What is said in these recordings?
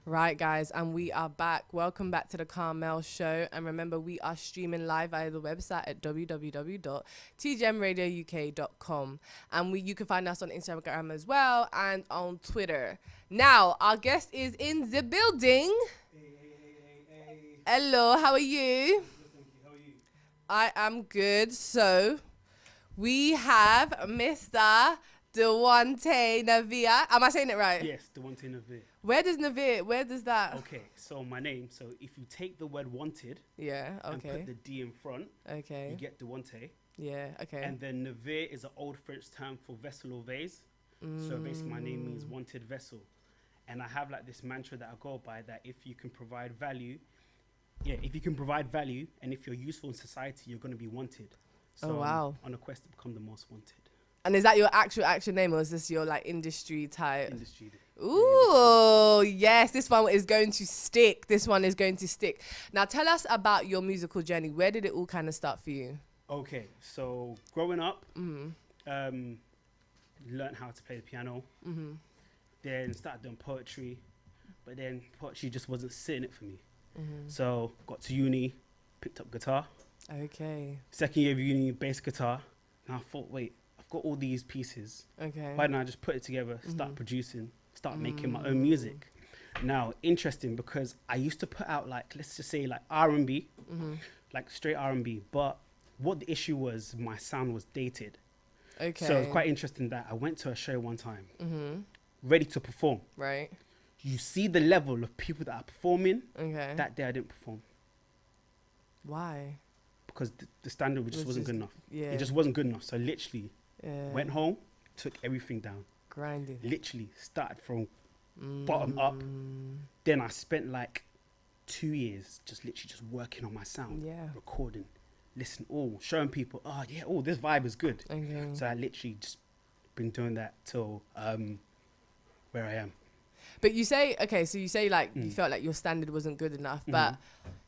Right, guys, and we are back. Welcome back to the Carmel Show. And remember, we are streaming live via the website at www.tgmradiouk.com. And you can find us on Instagram as well and on Twitter. Now, our guest is in the building. Hey. Hello, how are you? Good, thank you. How are you? I am good. So, we have Mr. Dwante Navire. Am I saying it right? Yes, Dwante Navire. Where does that? Okay, so my name. So if you take the word wanted Yeah, and okay. put the D in front, Okay. you get Dewante. Yeah, okay. And then Navire is an old French term for vessel or vase. So basically my name means wanted vessel. And I have like this mantra that I go by that if you can provide value, and if you're useful in society, you're going to be wanted. So wow. I'm on a quest to become the most wanted. And is that your actual name, or is this your like industry type? Industry. Ooh, yes, this one is going to stick. Now tell us about your musical journey. Where did it all kind of start for you? Okay, so growing up, learned how to play the piano. Then started doing poetry, but then poetry just wasn't sitting it for me. So got to uni, picked up guitar. Okay. Second year of uni, bass guitar. And I thought, wait, I've got all these pieces. Okay. Why don't I just put it together, start producing, start making my own music? Now, interesting because I used to put out like, let's just say like R&B, like straight R&B. But what the issue was, my sound was dated. Okay. So it's quite interesting that I went to a show one time, ready to perform. Right. You see the level of people that are performing. Okay. That day I didn't perform Why? because the standard just wasn't good enough. Yeah. It just wasn't good enough. So literally Yeah. went home, took everything down. Grinding. Literally started from bottom up. Then I spent like 2 years just working on my sound. Yeah. Recording, listening, showing people, this vibe is good. Okay. So I literally just been doing that till where I am. But you say, like you felt like your standard wasn't good enough, but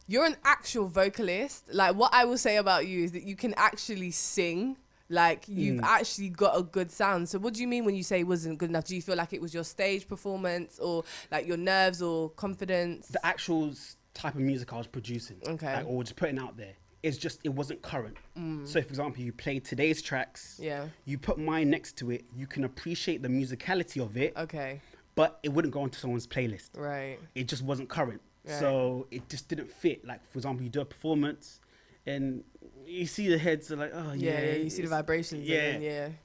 you're an actual vocalist. Like what I will say about you is that you can actually sing. Like you've actually got a good sound. So what do you mean when you say it wasn't good enough? Do you feel like it was your stage performance or like your nerves or confidence? The actual type of music I was producing, or just putting out there, it wasn't current. So for example, you play today's tracks, you put mine next to it, you can appreciate the musicality of it, but it wouldn't go onto someone's playlist. Right. It just wasn't current. Right. So it just didn't fit. Like for example, you do a performance and you see the heads are like, you see the vibrations.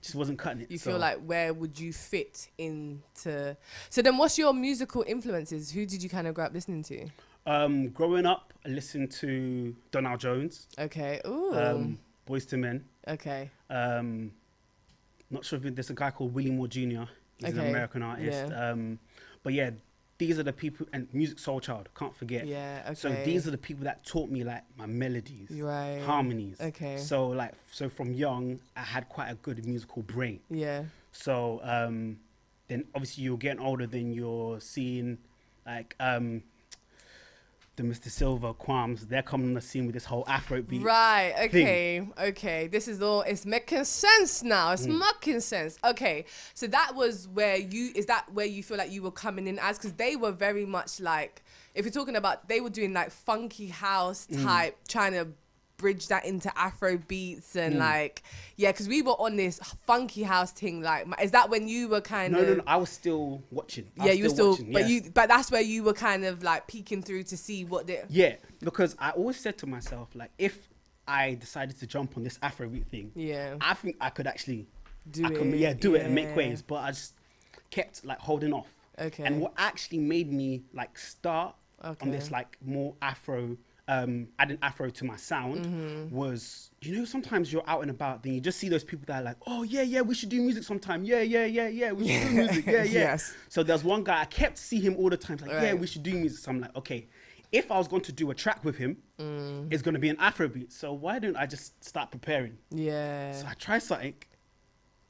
Just wasn't cutting it. You feel like, where would you fit into? So then what's your musical influences? Who did you kind of grow up listening to? Growing up, I listened to Donald Jones. Okay. Ooh. Boys to Men. Okay. Not sure if there's a guy called Willie Moore Jr. He's an American artist. But yeah, these are the people, and Music Soul Child, can't forget. Yeah, okay. So these are the people that taught me like my melodies, right, harmonies. Okay. So from young, I had quite a good musical brain. Yeah. So then obviously you're getting older, then you're seeing like the Mr. Silver, Quams, they're coming on the scene with this whole Afrobeat. Right, okay, okay. This is all, it's making sense now. It's making sense. Okay, so that was where is that where you feel like you were coming in as? Because they were very much like, if you're talking about, they were doing like funky house type, trying to bridge that into Afro beats and like, yeah, because we were on this funky house thing. Like, is that when you were kind of? No, I was still watching. You were still watching, but yes. but that's where you were kind of like peeking through to see what the. Yeah, because I always said to myself, like, if I decided to jump on this Afrobeat thing, I think I could actually do it and make waves, but I just kept like holding off. Okay. And what actually made me like start on this like more Afro, adding Afro to my sound was, sometimes you're out and about, then you just see those people that are like, oh yeah, we should do music sometime. Yeah, we should do music. Yeah. Yes. So there's one guy, I kept seeing him all the time, like, yeah, we should do music. So I'm like, okay, if I was going to do a track with him, it's going to be an Afrobeat. So why don't I just start preparing? Yeah. So I tried something,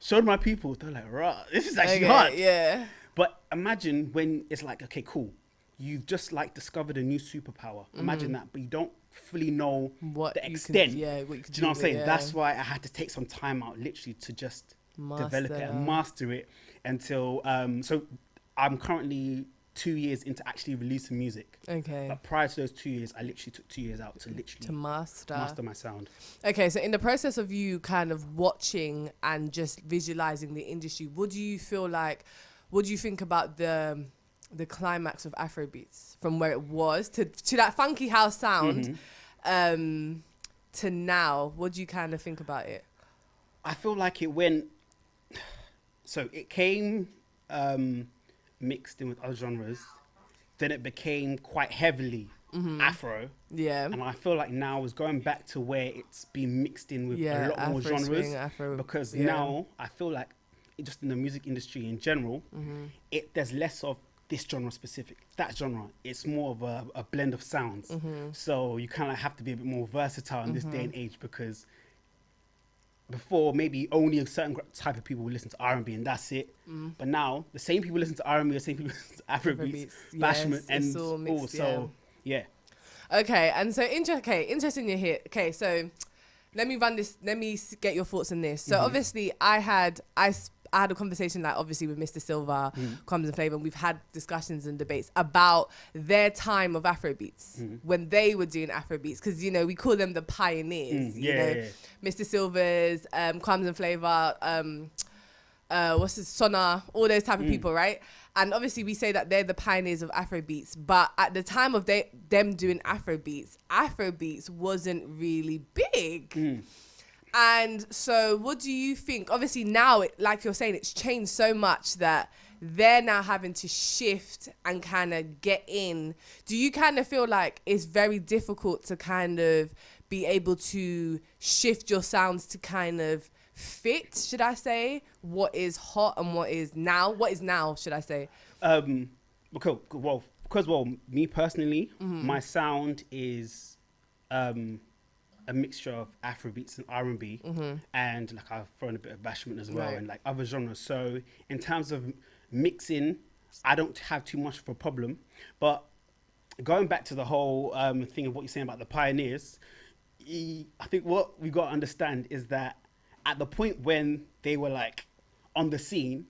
showed my people, they're like, right, this is actually hard. Yeah. But imagine when it's like, okay, cool. You've just like discovered a new superpower. Imagine that, but you don't fully know what the extent. what you could do you know what I'm saying? Yeah. That's why I had to take some time out, literally, to just develop it and master it until. So I'm currently 2 years into actually releasing music. Okay. But prior to those 2 years, I literally took 2 years out to literally master my sound. Okay, so in the process of you kind of watching and just visualizing the industry, what do you think about the climax of Afrobeats from where it was to that funky house sound, to now? What do you kind of think about it? I feel like it went, so it came mixed in with other genres, then it became quite heavily Afro. Yeah. And I feel like now it's going back to where it's been mixed in with a lot more Afro genres. swing, Afro, because now I feel like just in the music industry in general, there's less of this genre specific, that genre. It's more of a blend of sounds. So you kind of have to be a bit more versatile in this day and age, because before maybe only a certain type of people would listen to R&B and that's it. But now the same people listen to R&B, the same people listen to Afrobeats, bashment, and all mixed, so yeah. Okay, and so interesting you here. Okay, so let me get your thoughts on this. So obviously I had a conversation, like, obviously with Mr. Silva, Comes and Flavor, and we've had discussions and debates about their time of Afrobeats, when they were doing Afrobeats, because, you know, we call them the pioneers. You know, Mr. Silva's, Comes and Flavor, Sona, all those type of people, right? And obviously we say that they're the pioneers of Afrobeats, but at the time of them doing Afrobeats wasn't really big. And so what do you think? Obviously now, like you're saying, it's changed so much that they're now having to shift and kind of get in. Do you kind of feel like it's very difficult to kind of be able to shift your sounds to kind of fit, should I say, what is hot and what is now, should I say? Because me personally, my sound is a mixture of Afrobeats and R&B, and like I've thrown a bit of bashment as well, and like other genres. So in terms of mixing, I don't have too much of a problem. But going back to the whole thing of what you're saying about the pioneers, I think what we got to understand is that at the point when they were like on the scene,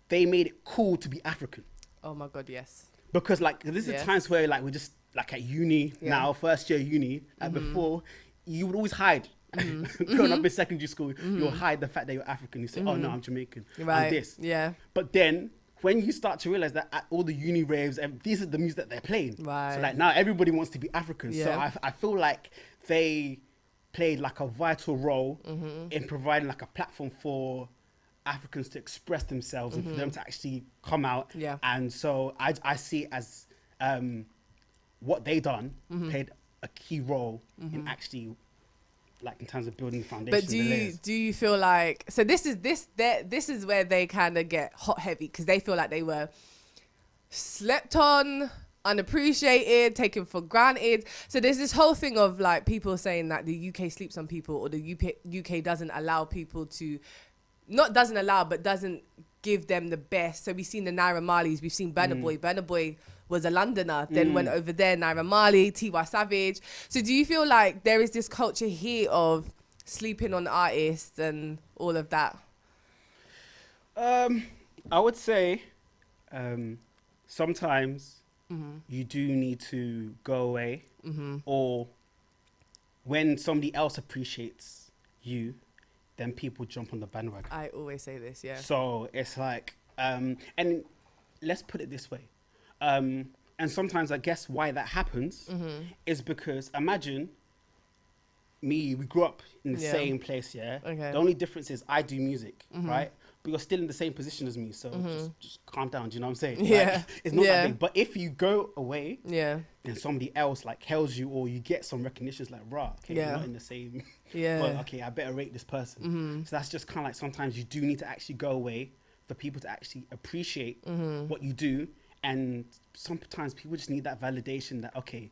they made it cool to be African. Oh my God, yes. Because like this is times where like we're just like at uni now, first year uni, and before you would always hide. Growing up in secondary school, you'll hide the fact that you're African. You say, oh no, I'm Jamaican, I'm this. Yeah. But then when you start to realize that at all the uni raves, and these are the music that they're playing. Right. So like now everybody wants to be African. So I feel like they played like a vital role in providing like a platform for Africans to express themselves and for them to actually come out. Yeah. And so I see it as what they done played a key role in actually, like, in terms of building the foundation. But do you feel like, so this is where they kind of get hot heavy, because they feel like they were slept on, unappreciated, taken for granted. So there's this whole thing of like people saying that the UK sleeps on people, or the UK doesn't allow people to, not doesn't allow, but doesn't give them the best. So we've seen the Naira Marleys, we've seen Burna Boy. Burna Boy was a Londoner, then went over there, Naira Marley, T.Y. Savage. So do you feel like there is this culture here of sleeping on artists and all of that? I would say sometimes you do need to go away, or when somebody else appreciates you, then people jump on the bandwagon. I always say this, yeah. So it's like, and let's put it this way. And sometimes I guess why that happens is because imagine we grew up in the same place, The only difference is I do music, right? But you're still in the same position as me, so just calm down, do you know what I'm saying? Yeah. Like, it's not that big. But if you go away, and somebody else like hails you, or you get some recognition, it's like, rah, okay, you're not in the same, well, okay, I better rate this person. So that's just kind of like, sometimes you do need to actually go away for people to actually appreciate what you do. And sometimes people just need that validation that, okay,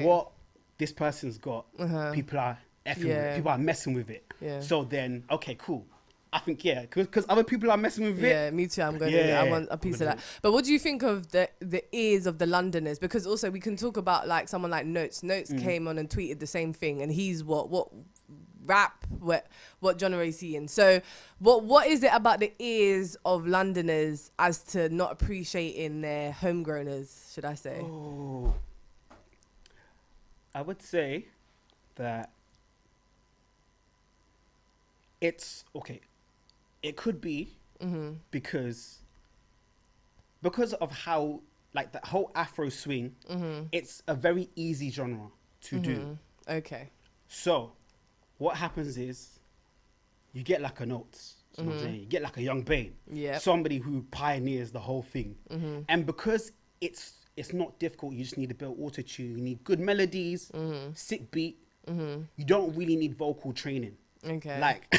what this person's got, people are effing with it, people are messing with it. So then, okay, cool. I think, because other people are messing with it. Yeah, me too. I want a piece of that. But what do you think of the ears of the Londoners? Because also we can talk about like someone like Notes. Notes came on and tweeted the same thing, and he's what rap, what genre is he in? So what is it about the ears of Londoners as to not appreciating their homegrowners, should I say? Oh, I would say that it's okay. It could be because of how like the whole Afro swing. It's a very easy genre to do. Okay. So, what happens is you get like a Notes. You know what I'm saying? You get like a Young Bane. Yep. Somebody who pioneers the whole thing. And because it's not difficult, you just need to build auto-tune. You need good melodies, sick beat. You don't really need vocal training. Okay. Like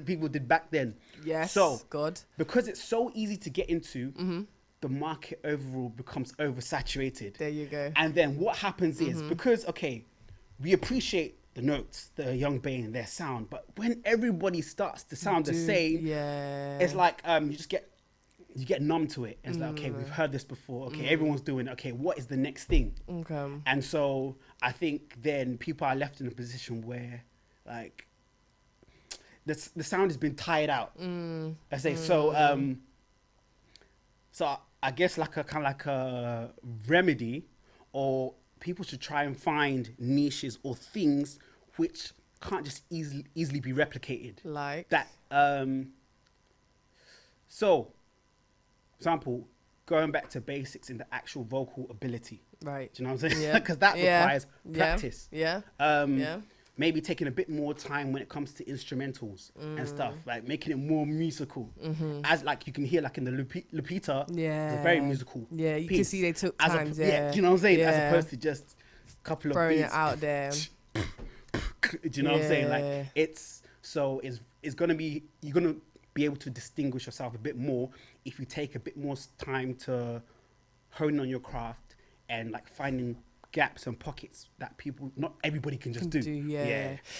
people did back then. Yes. So, God. because it's so easy to get into, the market overall becomes oversaturated. There you go. And then what happens is, because, okay, we appreciate the Notes, the Young Bane, their sound, but when everybody starts to sound the same, it's like you get numb to it. And it's like, okay, we've heard this before. Okay, everyone's doing it. Okay, what is the next thing? Okay. And so I think then people are left in a position where, like, the sound has been tired out. I say so. So I guess like a kind of like a remedy, or people should try and find niches or things which can't just easily be replicated. Like that. So, example, going back to basics in the actual vocal ability. Right. Do you know what I'm saying? Yeah. Because that requires practice. Yeah. Maybe taking a bit more time when it comes to instrumentals and stuff, like making it more musical. As like you can hear like in the Lupita, it's a very musical. Yeah, you piece. can see they took As times. do you know what I'm saying? As opposed to just a couple of throwing beats. it out there. Do you know what I'm saying? Like it's gonna be, you're gonna be able to distinguish yourself a bit more if you take a bit more time to hone on your craft and like finding gaps and pockets that not everybody can just do.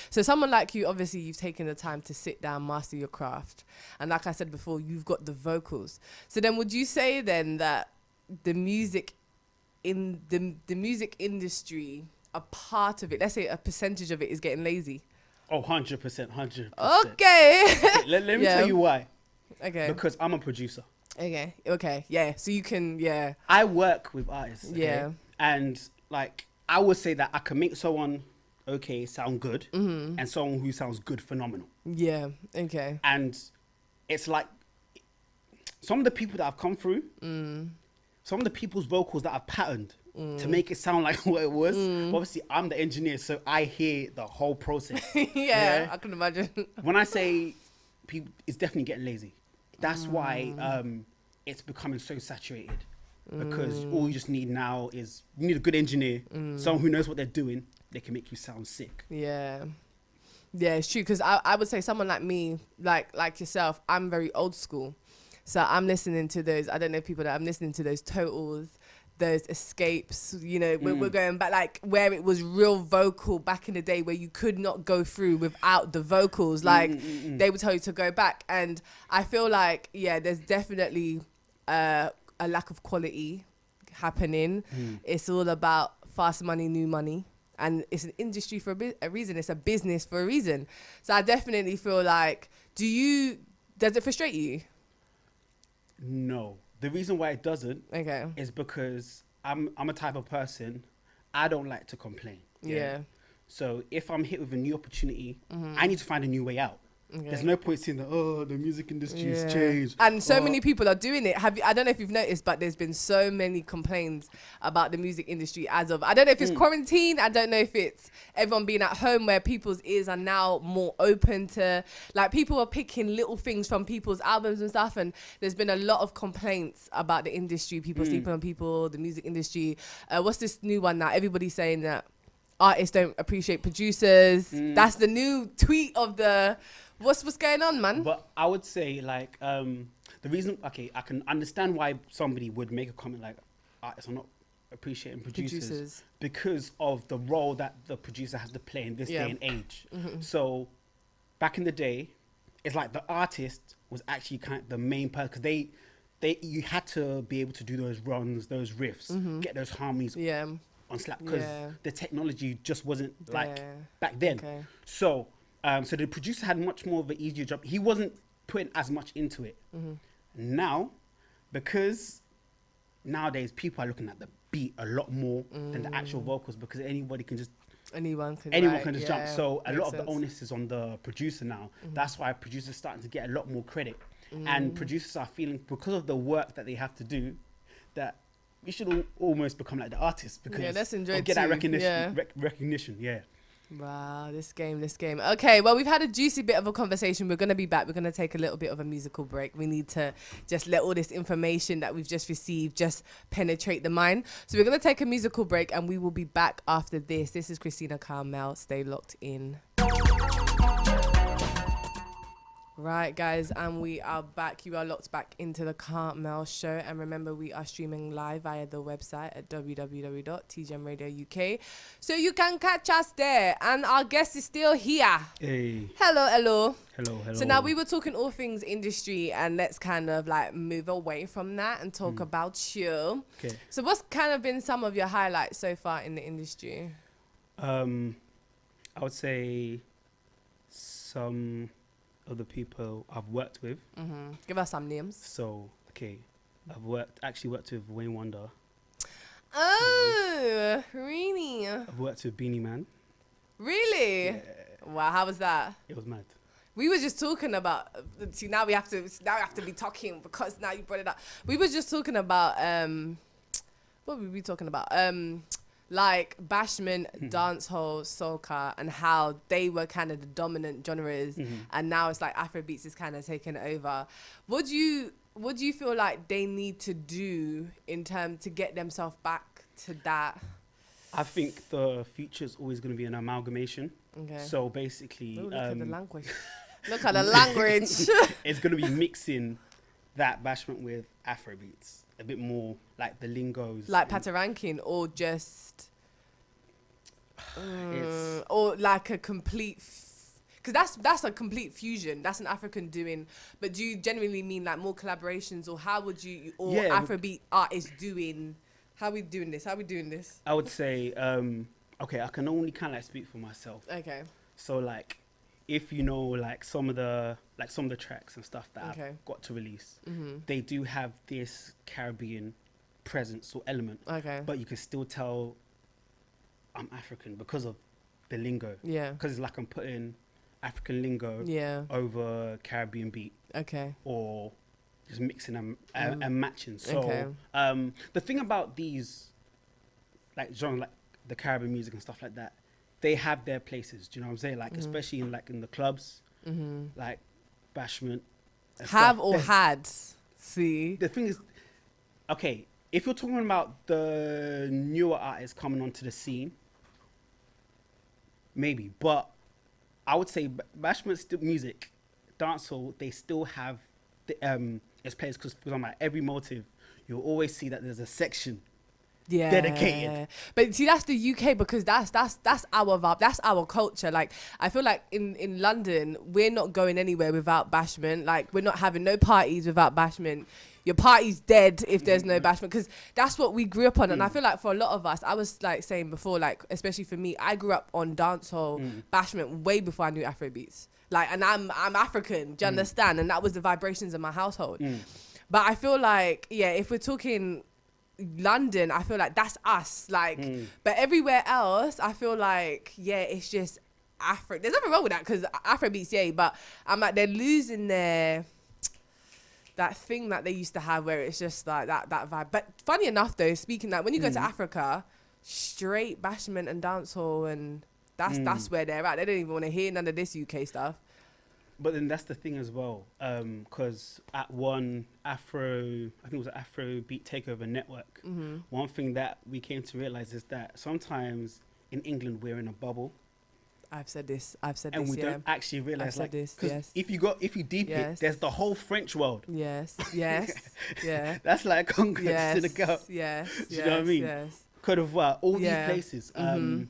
So someone like you, obviously you've taken the time to sit down, master your craft, and like I said before, you've got the vocals. So then would you say then that the music in the music industry, a part of it, let's say a percentage of it, is getting lazy? Oh, 100%. Okay. Let me tell you why. Okay. Because I'm a producer. Okay. Yeah. So you can, I work with artists. Okay? Yeah. And like, I would say that I can make someone sound good, and someone who sounds good phenomenal. Yeah. Okay. And it's like some of the people that I've come through, some of the people's vocals that I've patterned to make it sound like what it was. Obviously, I'm the engineer, so I hear the whole process. Yeah, I can imagine. When I say people, it's definitely getting lazy. That's why it's becoming so saturated. Because all you just need now is, you need a good engineer, someone who knows what they're doing. They can make you sound sick. Yeah, it's true. Because I would say someone like me, like yourself, I'm very old school. So I'm listening to those, I don't know people that I'm listening to those Totals, those Escapes, you know, we're going back, like where it was real vocal back in the day, where you could not go through without the vocals. Like they would tell you to go back. And I feel like, there's definitely a lack of quality happening. It's all about fast money, new money. And it's an industry for a reason. It's a business for a reason. So I definitely feel like, does it frustrate you? No. The reason why it doesn't is because I'm a type of person, I don't like to complain. Yeah. So if I'm hit with a new opportunity, I need to find a new way out. There's no point saying that, the music industry has changed. And so many people are doing it. I don't know if you've noticed, but there's been so many complaints about the music industry as of, I don't know if it's quarantine. I don't know if it's everyone being at home, where people's ears are now more open to, like, people are picking little things from people's albums and stuff. And there's been a lot of complaints about the industry, people sleeping on people, the music industry. What's this new one now? Everybody's saying that artists don't appreciate producers. That's the new tweet of the... What's going on, man? But I would say, like, the reason, I can understand why somebody would make a comment like, artists are not appreciating producers because of the role that the producer has to play in this day and age. So, back in the day, it's like the artist was actually kind of the main person, because you had to be able to do those runs, those riffs, get those harmonies on slap, because the technology just wasn't like back then. So, So the producer had much more of an easier job. He wasn't putting as much into it. Now, because nowadays people are looking at the beat a lot more than the actual vocals, because anyone can just jump. So a lot of the onus is on the producer now. That's why producers are starting to get a lot more credit, and producers are feeling, because of the work that they have to do, that we should almost become like the artists, because let's enjoy or it get that too. recognition. Recognition, yeah. Wow, this game. Okay, well, we've had a juicy bit of a conversation. We're going to be back. We're going to take a little bit of a musical break. We need to just let all this information that we've just received just penetrate the mind. So we're going to take a musical break, and we will be back after this. This is Christina Carmel. Stay locked in. Right, guys, and we are back. You are locked back into the Carmel Show. And remember, we are streaming live via the website at www.tgemradio.uk. So you can catch us there. And our guest is still here. Hey. Hello. Hello. So now we were talking all things industry, and let's kind of like move away from that and talk about you. Okay. So what's kind of been some of your highlights so far in the industry? I would say some of the people I've worked with. Give us some names. So, okay, I've actually worked with Wayne Wonder. Oh, really? I've worked with Beanie Man. Really? Yeah. Wow, how was that? It was mad. We were just talking about. See, now we have to be talking because now you brought it up. We were just talking about what were we talking about? Like bashment, dancehall, soca, and how they were kind of the dominant genres, and now it's like Afrobeats is kind of taken over. What do you feel like they need to do in terms to get themselves back to that? I think the future is always going to be an amalgamation. Okay. So basically, look at the language. Look at the language. It's going to be mixing that bashment with Afrobeats. A bit more like the lingos. Like Pataranking, or just... or like a complete... Because that's a complete fusion. That's an African doing. But do you genuinely mean like more collaborations, or how would you... Or Afrobeat artists doing... How we doing this? I would say... okay, I can only kind of like speak for myself. Okay. So like... If you know like some of the tracks and stuff that I've got to release, they do have this Caribbean presence or element. Okay. But you can still tell I'm African because of the lingo. Yeah. Because it's like I'm putting African lingo over Caribbean beat. Okay. Or just mixing them and matching. So the thing about these like genre, like the Caribbean music and stuff like that, they have their places. Do you know what I'm saying? Like, especially in the clubs, like bashment. Have or had. See? The thing is, okay, if you're talking about the newer artists coming onto the scene, maybe. But I would say bashment still music, dancehall, they still have its place. Because for example, every motive, you'll always see that there's a section dedicated. But see, that's the UK, because that's our vibe, that's our culture. Like, I feel like in London, we're not going anywhere without bashment. Like, we're not having no parties without bashment. Your party's dead if there's no bashment, because that's what we grew up on. And I feel like for a lot of us, I was like saying before, like, especially for me, I grew up on dancehall bashment way before I knew Afrobeats. Like, and I'm African, do you understand? And that was the vibrations in my household. But I feel like, if we're talking London, I feel like that's us. Like, but everywhere else, I feel like, it's just Afro. There's nothing wrong with that, because Afrobeats, but I'm like, they're losing that thing that they used to have, where it's just like that vibe. But funny enough, though, speaking that, when you go to Africa, straight bashment and dancehall, and that's where they're at. They don't even want to hear none of this UK stuff. But then that's the thing as well, because at one I think it was an Afrobeat Takeover Network, one thing that we came to realize is that sometimes in England we're in a bubble. I've said this, and we don't actually realize, like, yes. if you deep it, there's the whole French world. Yes. Yeah. That's like Congo to the girl. Yes. Do you know what I mean? Yes. Cote d'Ivoire, all these places. And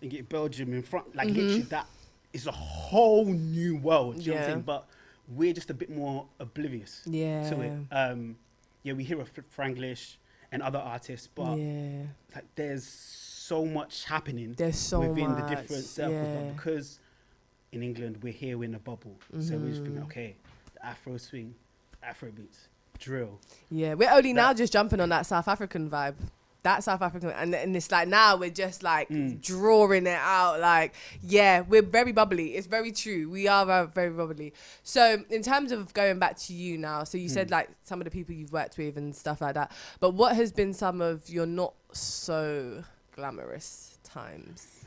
get Belgium in front, like literally that is a whole new world. Do you know what I'm saying? But we're just a bit more oblivious to it. We hear of Franglish and other artists, but like there's so much happening within the different circles. But because in England, we're here, we're in a bubble. So we're just thinking, okay, the Afro swing, Afrobeats, drill. Yeah, we're only now just jumping on that South African vibe. That South African, and it's like now we're just like drawing it out. Like, yeah, we're very bubbly. It's very true. We are very bubbly. So in terms of going back to you now, so you said like some of the people you've worked with and stuff like that. But what has been some of your not so glamorous times?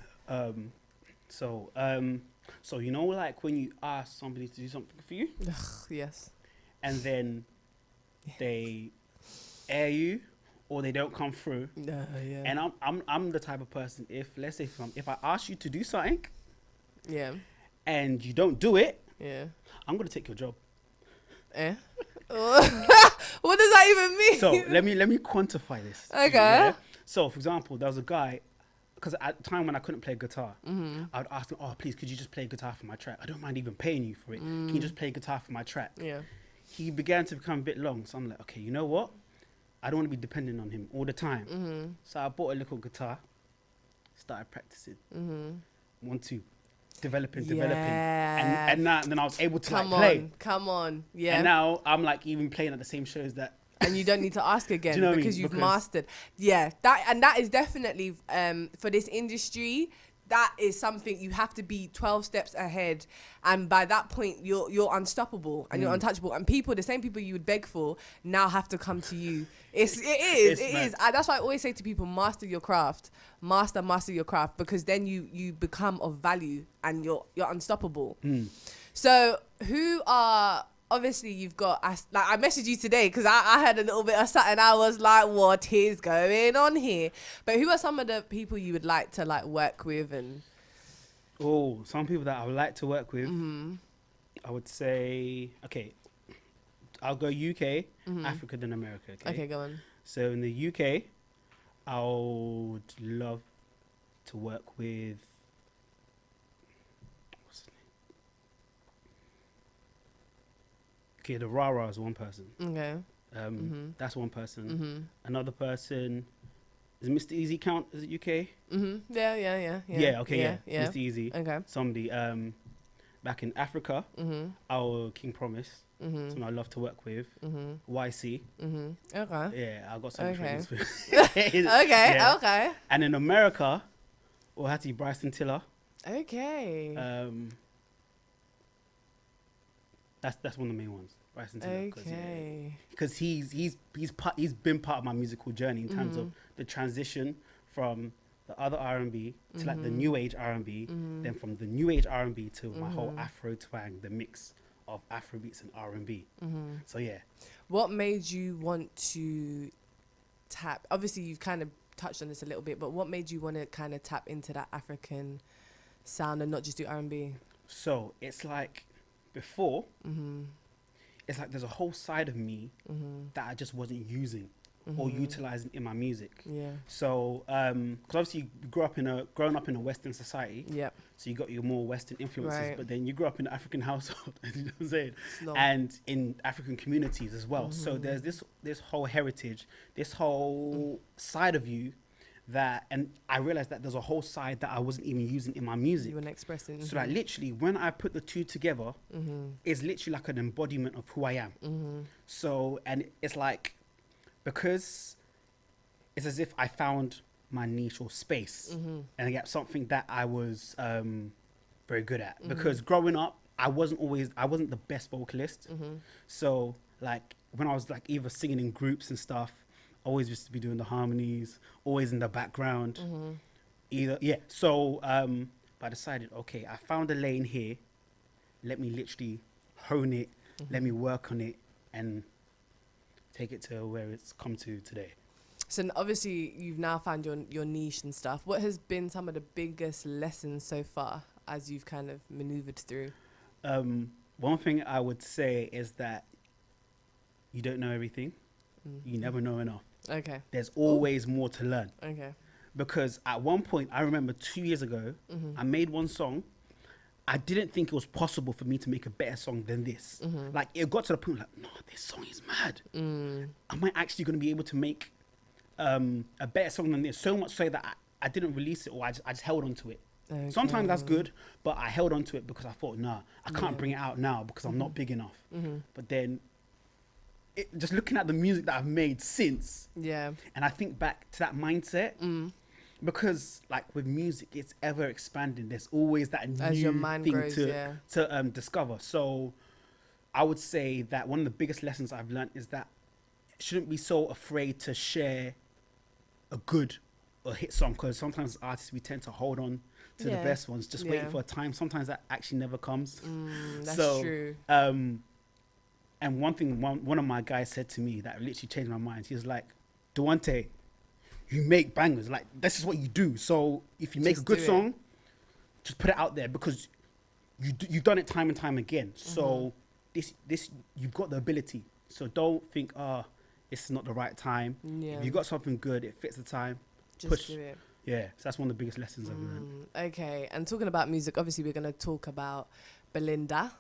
So you know, like when you ask somebody to do something for you, Yes. and then they air you, or they don't come through. Yeah. And I'm the type of person, let's say if I ask you to do something, Yeah. and you don't do it, Yeah. I'm gonna take your job. What does that even mean? So let me quantify this. Okay. Yeah? So for example, there was a guy, because at the time when I couldn't play guitar, I would ask him, oh please, could you just play guitar for my track? I don't mind even paying you for it. Can you just play guitar for my track? Yeah. He began to become a bit long, so I'm like, okay, you know what? I don't want to be dependent on him all the time. So I bought a little guitar, started practicing. 1, 2, developing. And then I was able to play. Come on. Yeah. And now I'm like even playing at the same shows that. And you don't need to ask again Do you know what I because mean? you've Because mastered. Yeah. That is definitely for this industry. That is something you have to be 12 steps ahead, and by that point you're unstoppable and you're untouchable, and the same people you would beg for now have to come to you. It is. That's why I always say to people, master your craft, master your craft, because then you become of value and you're unstoppable. So who are, obviously you've got, I messaged you today because I had a little bit of something. I was like, what is going on here? But who are some of the people you would like to like work with? And some people that I would like to work with, I would say, okay, I'll go UK, Africa, then America. Okay, go on. So in the UK, I would love to work with, what's his name? Okay, the Rara is one person. Okay. That's one person. Another person is Mr. Easy count? Is it UK? Yeah. Yeah. Okay. Yeah. Mr. Easy. Okay. Somebody back in Africa. Our King Promise. Someone I love to work with. YC. Okay. Yeah, I got some friends. Okay. And in America, we'll have to be Bryson Tiller. Okay. That's one of the main ones, Bryson Tiller. Okay. Because he's been part of my musical journey in terms of the transition from the other R&B to like the new age R&B, then from the new age R&B to my whole Afro twang, the mix of Afrobeats and R&B. So yeah. What made you want to tap? Obviously, you've kind of touched on this a little bit, but what made you want to kind of tap into that African sound and not just do R&B? So it's like before, it's like there's a whole side of me that I just wasn't using or utilizing in my music. Yeah. So, because obviously you growing up in a Western society. Yep. So you got your more Western influences, Right. but then you grew up in an African household, you know what I'm saying? No. And in African communities as well. So there's this whole heritage, this whole side of you and I realized that there's a whole side that I wasn't even using in my music. You weren't expressing. So like literally when I put the two together, it's literally like an embodiment of who I am. So, and it's like, because it's as if I found my niche or space and I get something that I was very good at. Because growing up, I wasn't the best vocalist. So like when I was like either singing in groups and stuff, I always used to be doing the harmonies, always in the background. So I decided, okay, I found a lane here. Let me literally hone it. Let me work on it and take it to where it's come to today. So obviously you've now found your niche and stuff. What has been some of the biggest lessons so far as you've kind of maneuvered through? One thing I would say is that you don't know everything. You never know enough. Okay. There's always more to learn. Okay. Because at one point, I remember 2 years ago, I made one song. I didn't think it was possible for me to make a better song than this. Like it got to the point like, no, this song is mad. Am I actually going to be able to make a better song than this? So much so that I didn't release it, or I just held on to it. Okay. Sometimes that's good, but I held on to it because I thought, nah, I can't bring it out now because I'm not big enough. But then, just looking at the music that I've made since, and I think back to that mindset, because like with music, it's ever expanding. There's always that As your new mind thing grows, to discover. So I would say that one of the biggest lessons I've learned is that I shouldn't be so afraid to share a good or hit song, because sometimes as artists we tend to hold on to the best ones, just waiting for a time. Sometimes that actually never comes. That's true. And one thing one of my guys said to me that literally changed my mind. He was like, Dewante, you make bangers. Like, this is what you do. So if you make a good song, just put it out there, because you've done it time and time again. So this you've got the ability. So don't think, this is not the right time. If you got something good, it fits the time. Just push. do it. Yeah, so that's one of the biggest lessons I've learned. Okay, and talking about music, obviously we're going to talk about Belinda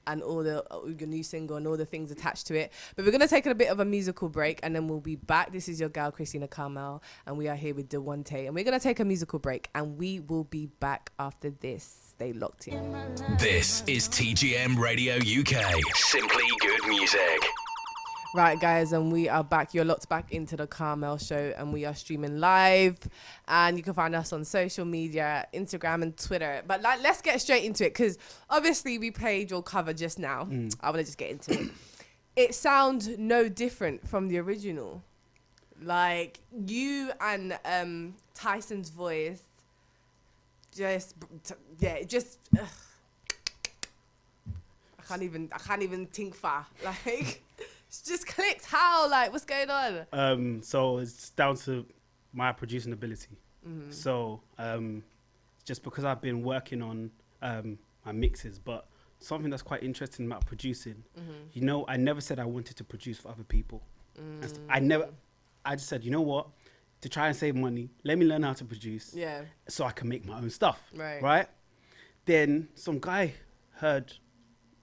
and all your new single and all the things attached to it. But we're going to take a bit of a musical break, and then we'll be back. This is your girl, Christina Carmel, and we are here with Dewante. And we're going to take a musical break, and we will be back after this. Stay locked in. This is TGM Radio UK. Simply good music. Right, guys, and we are back. You're locked back into the Carmel Show, and we are streaming live. And you can find us on social media, Instagram and Twitter. But let's get straight into it, because obviously we played your cover just now. I want to just get into it. It sounds no different from the original. Like, you and Tyson's voice, I can't even think far. Like, it's just clicked. How? Like, what's going on? So it's down to my producing ability. So just because I've been working on my mixes, but something that's quite interesting about producing, you know, I never said I wanted to produce for other people. I just said, you know what, to try and save money, let me learn how to produce, so I can make my own stuff. Right? Then some guy heard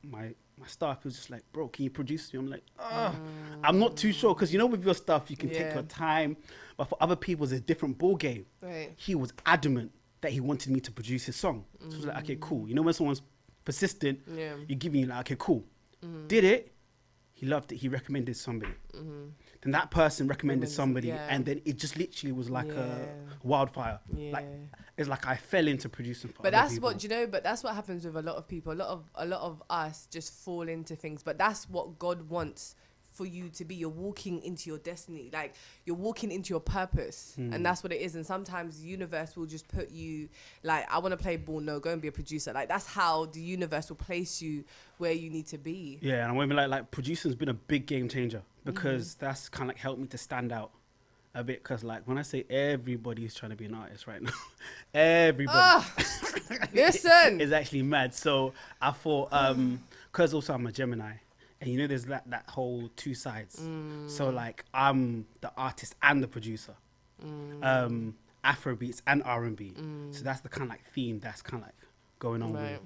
my stuff. He was just like, bro, can you produce me? I'm like, I'm not too sure, because you know, with your stuff you can take your time, but for other people it's a different ball game. He was adamant that he wanted me to produce his song. So I was like, okay, cool. You know, when someone's persistent, you're giving you like, okay, cool. Did it, he loved it, he recommended somebody. Then that person recommended somebody, and then it just literally was like a wildfire. Like, it's like I fell into producing for other people. But that's what happens with a lot of people. A lot of us just fall into things, but that's what God wants for you to be. You're walking into your destiny, like you're walking into your purpose, and that's what it is. And sometimes the universe will just put you, like, I want to play ball, no, go and be a producer. Like, that's how the universe will place you where you need to be. Yeah, and I want to be like producing's been a big game changer, because that's kind of like helped me to stand out a bit. Because like when I say everybody's trying to be an artist right now, everybody, listen, is actually mad. So I thought, because also I'm a Gemini, and you know there's that whole two sides. So like I'm the artist and the producer, Afrobeats and R&B. So that's the kind of like theme that's kind of like going on with.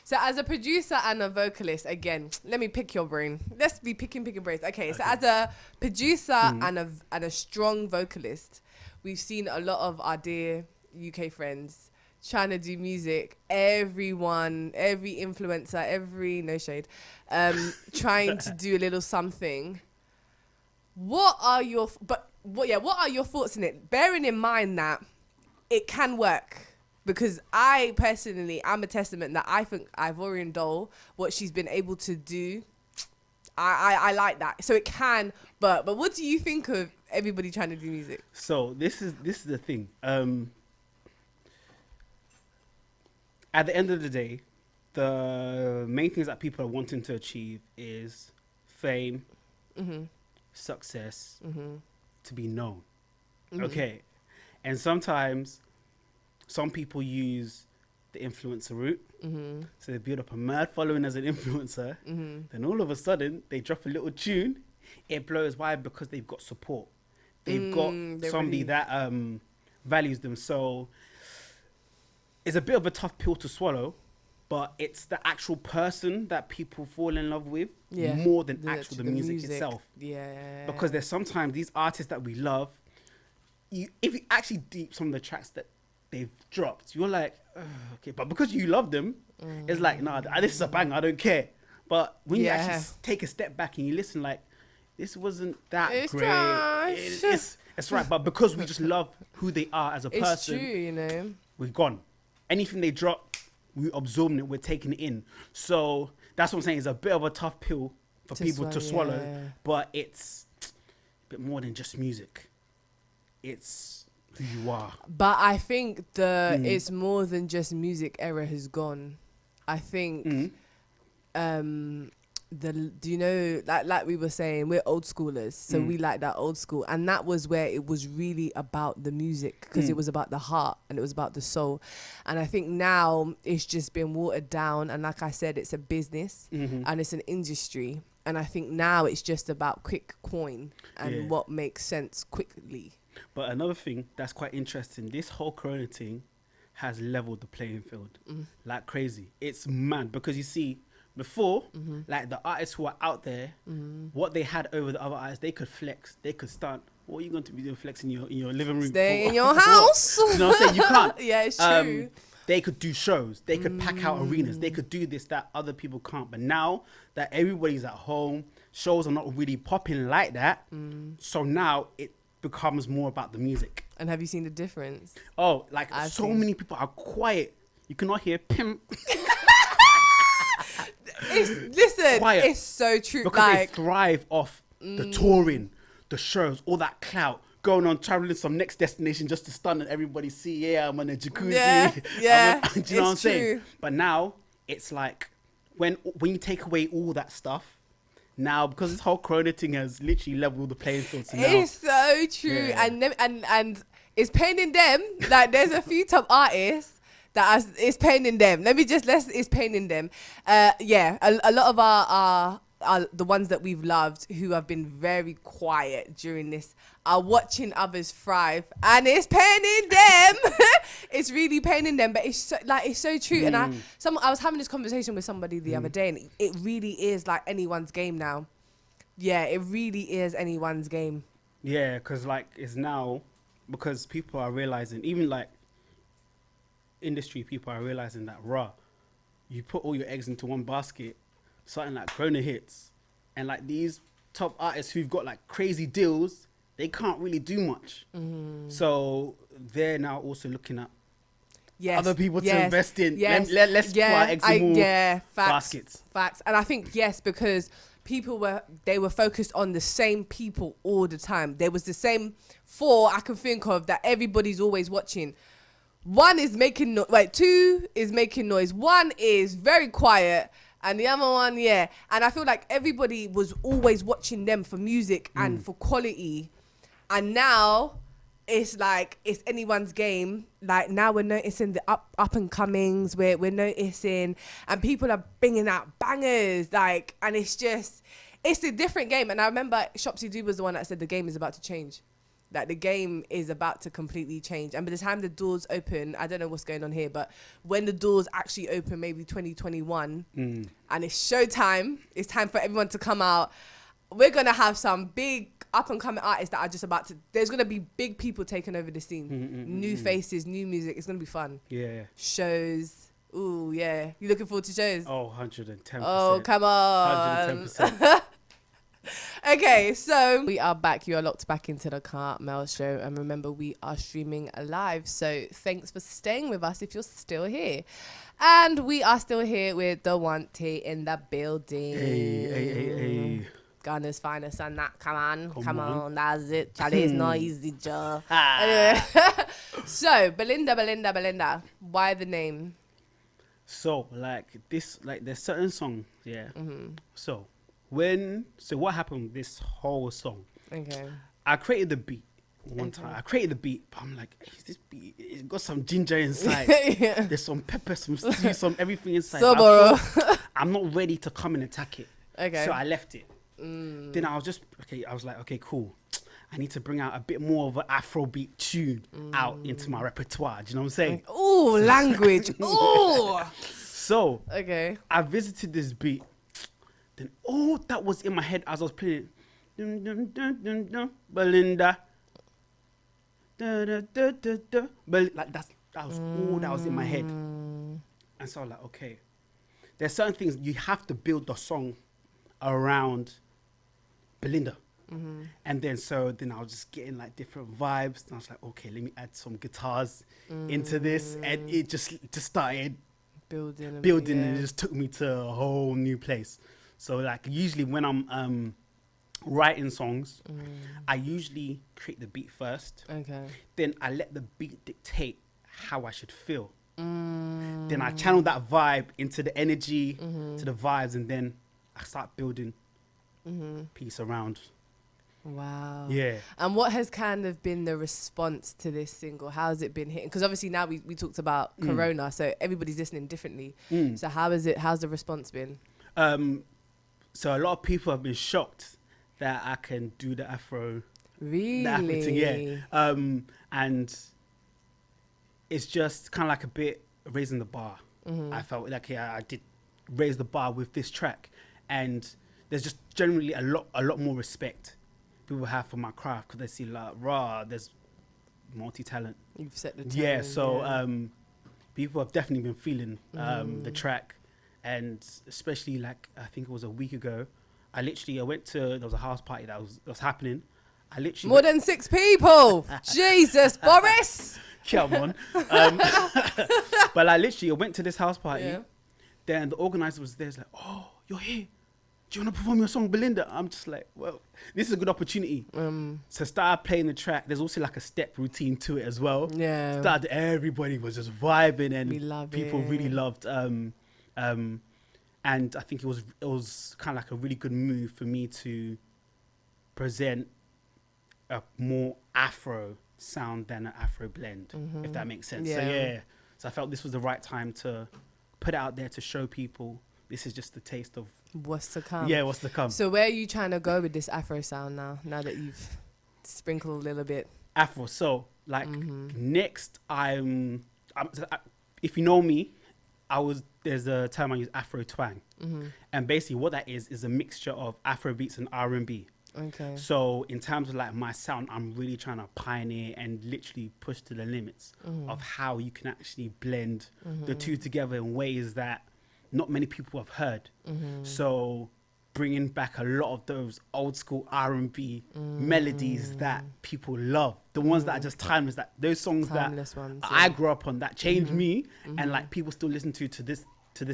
So as a producer and a vocalist, again, let me pick your brain. Let's be picking brains. Okay, so as a producer and a strong vocalist, we've seen a lot of our dear UK friends trying to do music. Everyone, every influencer, no shade, trying to do a little something. What are your thoughts in it? Bearing in mind that it can work. Because I personally, I'm a testament that I think Ivorian Doll, what she's been able to do, I like that. So it can, but what do you think of everybody trying to do music? So this is the thing. At the end of the day, the main things that people are wanting to achieve is fame, success, to be known. Okay, and sometimes some people use the influencer route. So they build up a mad following as an influencer. Then all of a sudden, they drop a little tune. It blows. Why? Because they've got support. They've got somebody that values them. So it's a bit of a tough pill to swallow, but it's the actual person that people fall in love with more than the music itself. Because there's sometimes these artists that we love, if you actually deep some of the tracks that they've dropped, you're like, "Ugh, okay, but because you love them, it's like, nah, this is a banger, I don't care. But when you actually take a step back and you listen, like, this wasn't that It's great. trash. It's right, but because we just love who they are as a It's person, true, you know. we're gone. Anything they drop, we absorb it, we're taking it in. So that's what I'm saying. It's a bit of a tough pill for people to swallow, yeah. but it's a bit more than just music. It's who you are. But I think it's more than just music era has gone. I think do you know, like we were saying, we're old schoolers, so we like that old school, and that was where it was really about the music, because it was about the heart and it was about the soul. And I think now it's just been watered down, and like I said, it's a business and it's an industry, and I think now it's just about quick coin and what makes sense quickly. But another thing that's quite interesting, this whole corona thing has leveled the playing field like crazy. It's mad, because you see, before, like the artists who are out there, what they had over the other artists, they could flex, they could stunt. What are you going to be doing flexing in your living room? Stay in your house. You know what I'm saying? You can't. Yeah, it's true. They could do shows. They could pack out arenas. They could do this that other people can't. But now that everybody's at home, shows are not really popping like that. So now it becomes more about the music. And have you seen the difference? Oh, like many people are quiet. You cannot hear pimp. Listen, Quiet. it's so true. Because they thrive off the touring, the shows, all that clout, going on traveling some next destination just to stun and everybody see, I'm on a jacuzzi. Yeah, do you know what I'm saying? true. But now it's like when you take away all that stuff, now because this whole corona thing has literally leveled the playing field. So now, it's so true, and it's paining them. Like there's a few top artists that it's paining them. It's paining them. A lot of our the ones that we've loved who have been very quiet during this are watching others thrive, and it's paining them. It's really paining them, but it's so true. And I was having this conversation with somebody the other day, and it really is like anyone's game now. Yeah, it really is anyone's game. Yeah, because like it's now, because people are realizing, even like industry people are realizing that you put all your eggs into one basket, something like corona hits, and like these top artists who've got like crazy deals, they can't really do much. So they're now also looking at other people to invest in. Let's put our eggs in more baskets. Facts. And I think because they were focused on the same people all the time. There was the same 4 I can think of that everybody's always watching. 1 is making noise, 2 is making noise, 1 is very quiet, and the other one, and I feel like everybody was always watching them for music and for quality, and now it's like it's anyone's game. Like now we're noticing the up and comings, we're noticing, and people are bringing out bangers, like, and it's a different game. And I remember Shopsy Doo was the one that said the game is about to change. That the game is about to completely change. And by the time the doors open, I don't know what's going on here, but when the doors actually open, maybe 2021, and it's showtime, it's time for everyone to come out, we're going to have some big up-and-coming artists that are just about to... There's going to be big people taking over the scene. New faces, new music. It's going to be fun. Yeah. Shows. Ooh, yeah. You looking forward to shows? Oh, 110%. Oh, come on. 110%. Okay, so we are back. You are locked back into the Carmel Show. And remember, we are streaming live. So thanks for staying with us if you're still here. And we are still here with Dewante in the building. Hey. Ghana's finest and that. Come on. That's it. Charlie, it's not easy, Joe. Anyway. So, Belinda. Why the name? So, there's certain songs, So, what happened with this whole song? Okay. I created the beat one time. I created the beat, but I'm like, hey, this beat, it's got some ginger inside. There's some pepper, some stew, some everything inside. So, I'm not ready to come and attack it. Okay. So I left it. Then I was like, okay, cool. I need to bring out a bit more of an Afrobeat tune out into my repertoire. Do you know what I'm saying? Ooh, language. Ooh. So, okay. I visited this beat. Then all that was in my head as I was playing it. Dun, dun, dun, dun, dun, Belinda. Da, da, da, da, da. Like That was all that was in my head. And so I was like, okay, there's certain things you have to build the song around Belinda. And then I was just getting like different vibes. And I was like, okay, let me add some guitars into this. And it just started building and it just took me to a whole new place. So like usually when I'm writing songs, I usually create the beat first. Okay. Then I let the beat dictate how I should feel. Then I channel that vibe into the energy, to the vibes, and then I start building piece around. Wow. Yeah. And what has kind of been the response to this single? How has it been hitting? Because obviously now we talked about Corona, so everybody's listening differently. So how's the response been? So a lot of people have been shocked that I can do the Afro. Really? The Afro thing, yeah. And it's just kind of like a bit raising the bar. I felt like I did raise the bar with this track, and there's just generally a lot more respect people have for my craft because they see like there's multi-talent. You've set the tone. Yeah, so people have definitely been feeling the track, and especially like I think it was a week ago, I went to, there was a house party that was happening. I literally more than 6 people. Jesus, Boris. Come on. But I went to this house party. Yeah. Then the organizer was there. It's like, oh, you're here. Do you want to perform your song, Belinda? I'm just like, well, this is a good opportunity. So start playing the track. There's also like a step routine to it as well. Yeah. Everybody was just vibing, and people really loved. And I think it was kind of like a really good move for me to present a more Afro sound than an Afro blend, if that makes sense. Yeah. So I felt this was the right time to put it out there to show people this is just the taste of what's to come. Yeah, what's to come. So where are you trying to go with this Afro sound now that you've sprinkled a little bit? Afro. So like next if you know me, there's a term I use, Afro twang. And basically what that is a mixture of Afrobeats and R&B. Okay. So in terms of like my sound, I'm really trying to pioneer and literally push to the limits of how you can actually blend the two together in ways that not many people have heard. So bringing back a lot of those old school R&B melodies that people love, the ones that are just timeless, that those songs timeless that ones, I grew up on, that changed me, and like people still listen to this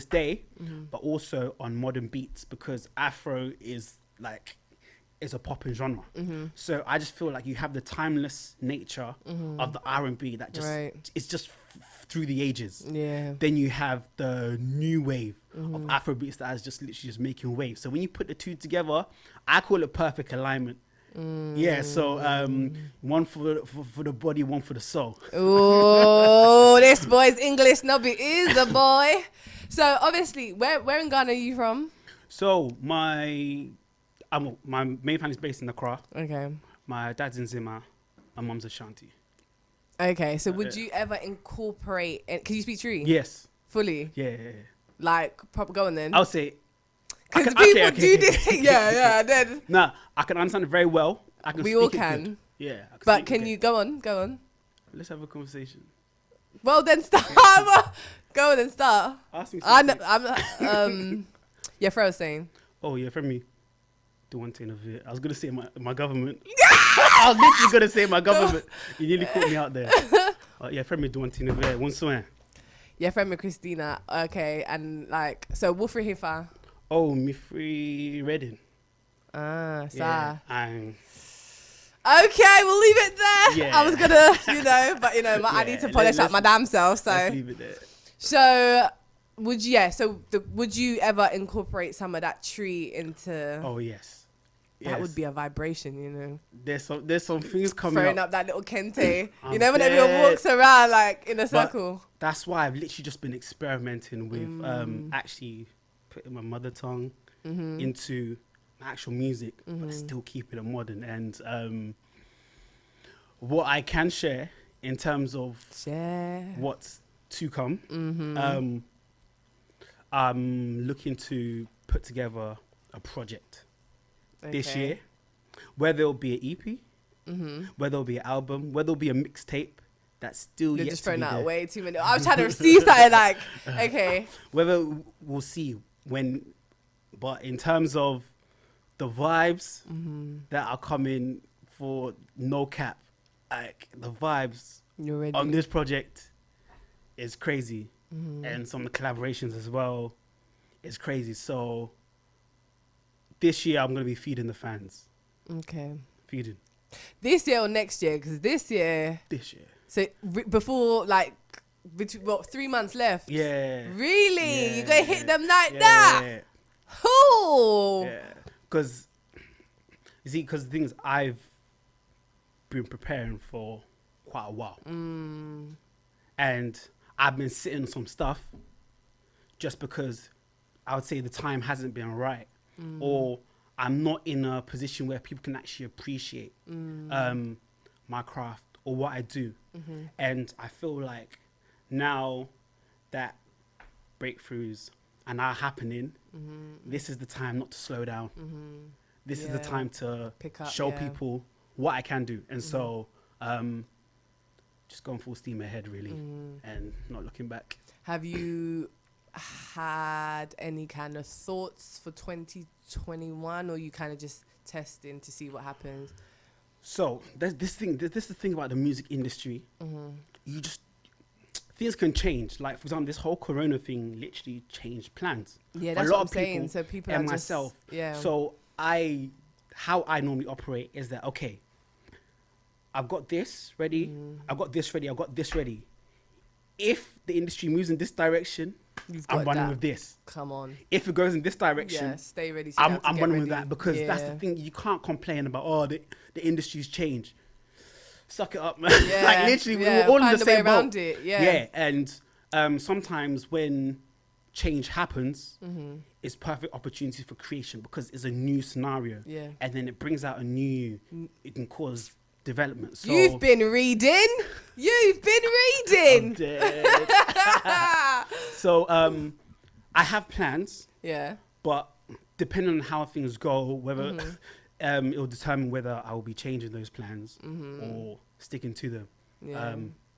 day, but also on modern beats, because Afro is a popping genre. So I just feel like you have the timeless nature of the R&B that just it's just through the ages. Yeah. Then you have the new wave of Afrobeats that is just literally just making waves. So when you put the two together, I call it perfect alignment. Yeah, so one for the body, one for the soul. Oh, this boy's English nobby is the boy. So obviously, where in Ghana are you from? So my main family is based in Accra. Okay. My dad's in Zima. My mum's Ashanti. Okay, so would you ever incorporate? Can you speak Tree? Yes. Fully. Yeah. Like proper going then. I'll say. Because people do this thing. Yeah. Then. Nah, I can understand it very well. We all can. Yeah. But can you go on? Go on. Let's have a conversation. Well, then start. Go on and start. Ask me something. Yeah, Fro was saying. Oh yeah, from me. Dwante Navire. I was gonna say my government. I was literally gonna say my government. You nearly caught me out there. Yeah, from me Dwante Navire. One swear. Yeah, from me Christina. Okay, and like so, Wolfrey Hifa. Oh, me free Reading. Ah, yeah. Okay, we'll leave it there. Yeah. I was gonna, but I need to polish up my damn self. So let's leave it there. So. Would you ever incorporate some of that tree into? Oh yes. That would be a vibration, There's some things coming throwing up that little kente. When everyone walks around like in a circle. That's why I've literally just been experimenting with actually putting my mother tongue into actual music, but still keeping it modern. And what I can share in terms of what's to come. I'm looking to put together a project this year, where there'll be an EP, where there'll be an album, where there'll be a mixtape, that's still You're yet just to be throwing out there. way too many. I was trying to see something like, okay. Whether we'll see when, but in terms of the vibes that are coming for no cap, like the vibes You're ready. on this project is crazy, and some of the collaborations as well is crazy. So this year I'm gonna be feeding the fans. Okay. Feeding This year or next year? Because this year. So before, like, what, 3 months left? Yeah. Really? Yeah, You're going to hit them like yeah, that? Yeah. Oh. Yeah. Because, you see, because the things I've been preparing for quite a while. And I've been sitting on some stuff just because I would say the time hasn't been right. Or I'm not in a position where people can actually appreciate my craft or what I do. And I feel like now that breakthroughs are now happening, this is the time not to slow down. This is the time to pick up, show people what I can do. And so just going full steam ahead, really, and not looking back. Have you had any kind of thoughts for 2021, or you kind of just testing to see what happens? So this is the thing about the music industry. You just, things can change. Like, for example, this whole Corona thing literally changed plans. Yeah, that's a lot what I'm of people saying. So people and are myself. just, yeah. So how I normally operate is that, okay, I've got this ready, I've got this ready, I've got this ready. If the industry moves in this direction, I'm running with this. Come on. If it goes in this direction, stay ready. So I'm running with that, because that's the thing. You can't complain about, oh, the industry's changed. Suck it up, man. Yeah, like, literally, we were all in the same boat. around it. Yeah, and sometimes when change happens, it's perfect opportunity for creation, because it's a new scenario. Yeah. And then it brings out it can cause development. So You've been reading. You've been reading. I'm dead. So I have plans. Yeah. But depending on how things go, whether it will determine whether I will be changing those plans or sticking to them.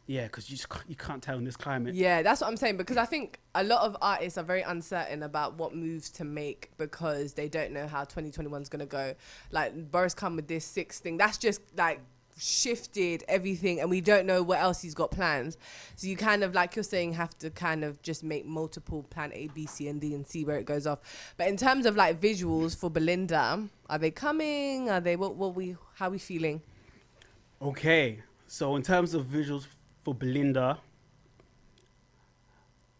Yeah. Because you can't tell in this climate. Yeah, that's what I'm saying, because I think a lot of artists are very uncertain about what moves to make because they don't know how 2021 is going to go. Like, Boris come with this 6 thing. That's just, like, shifted everything, and we don't know what else he's got planned. So you kind of, like you're saying, have to kind of just make multiple plan A, B, C, and D and see where it goes off. But in terms of, like, visuals for Belinda, are they coming? Are they, how are we feeling? Okay. So in terms of visuals for Belinda,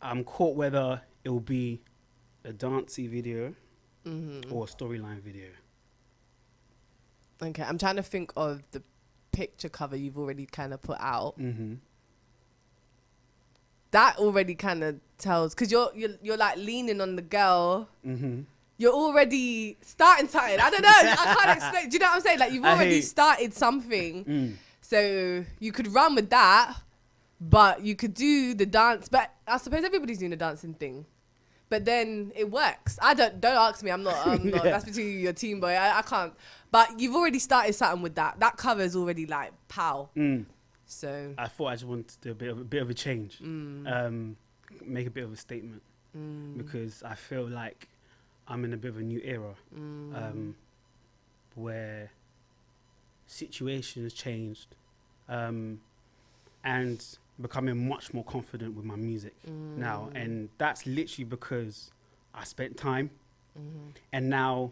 I'm caught whether it will be a dancey video or a storyline video. Okay, I'm trying to think of the picture cover you've already kind of put out. That already kind of tells, because you're like leaning on the girl. You're already starting something. I don't know. I can't explain. Do you know what I'm saying? Like, you've already started something. So you could run with that, but you could do the dance. But I suppose everybody's doing the dancing thing. But then it works. Don't ask me. I'm not. That's between you and your team, boy. I can't. But you've already started something with that. That cover is already like pow. So I thought I just wanted to do a bit of a change, make a bit of a statement, because I feel like I'm in a bit of a new era, where situations changed, and becoming much more confident with my music now. And that's literally because I spent time, and now,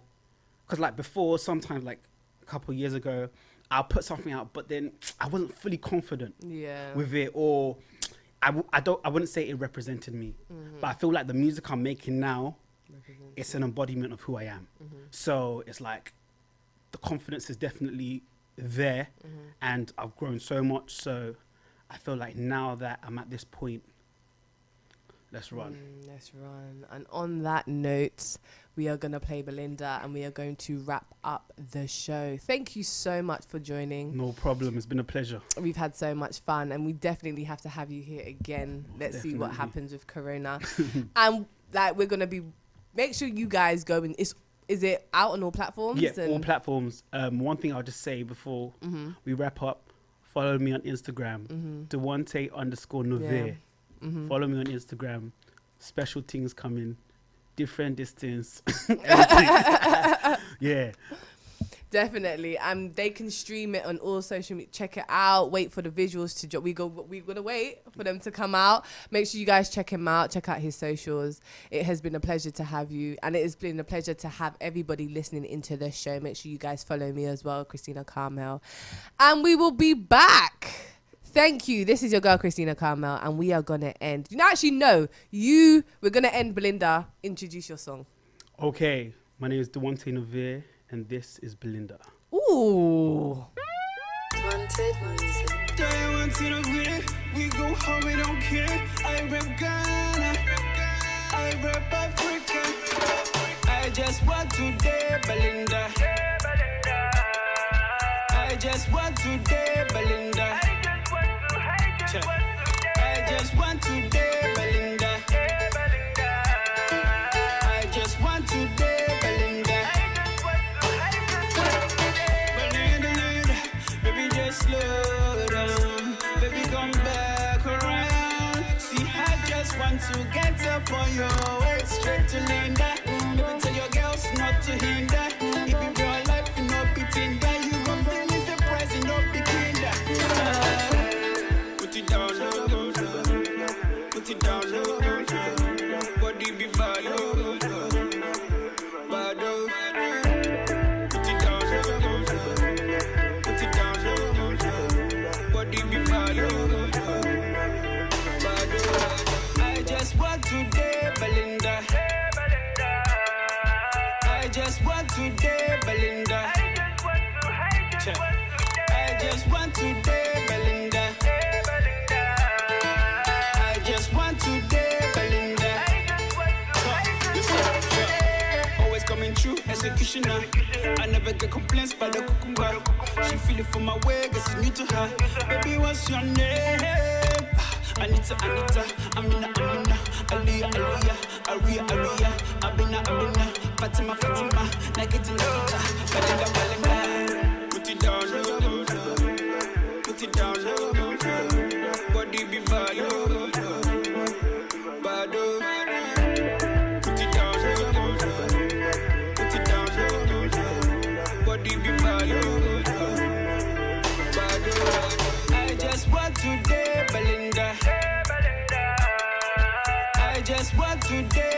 because like before, sometimes like a couple of years ago, I'll put something out, but then I wasn't fully confident with it, or I wouldn't say it represented me, but I feel like the music I'm making now, it's an embodiment of who I am. So it's like the confidence is definitely there, and I've grown so much. So I feel like now that I'm at this point, let's run. Let's run. And on that note, we are going to play Belinda, and we are going to wrap up the show. Thank you so much for joining. No problem. It's been a pleasure. We've had so much fun, and we definitely have to have you here again. Let's see what happens with Corona. And like, we're going to be, make sure you guys go in. Is it out on all platforms? Yeah, all platforms. One thing I'll just say before we wrap up, follow me on Instagram, Dwante_Navire. Follow me on Instagram. Special things coming, different distance. Yeah. Definitely. They can stream it on all social media. Check it out. Wait for the visuals to drop. We're gonna wait for them to come out. Make sure you guys check him out. Check out his socials. It has been a pleasure to have you, and it has been a pleasure to have everybody listening into the show. Make sure you guys follow me as well, Christina Carmel, and we will be back. Thank you. This is your girl, Christina Carmel, and we are gonna end. We're gonna end. Belinda, introduce your song. Okay, my name is Dwante Navire, and this is Belinda. Ooh. Dewante Navire, we go home, we don't care. I rap Ghana, I rap Africa. I just want to dare Belinda. I just want to dare Belinda. I just want to dare Belinda. I just want to dare Belinda. Belinda, baby, just slow down. Baby, come back around. See, I just want to get up on your way straight to Linda. Baby, tell your girls not to hinder. If you real life, you know, be tender. You gon' feel me surprised, you know, be kinder. Put it down low, put it down low. Body be bad, bad. Put it down low, put it down low. Body be bad, bad. I just want to dare Belinda. I just want to dare Belinda. I just want to dare Belinda. I just want to dare Belinda. Always coming true, executioner. I never get complaints by the cucumber. She feel it from my way, guess it's new to her. Baby, what's your name? Anita, Amina, Aliyah, Aria, Abina, Fatima, Nakita, Belinda. Put it down low, put it down low. Body be bad, bad. Put it down low, put it down low. Body be bad, bad. I just want to dare Belinda. I just want to dare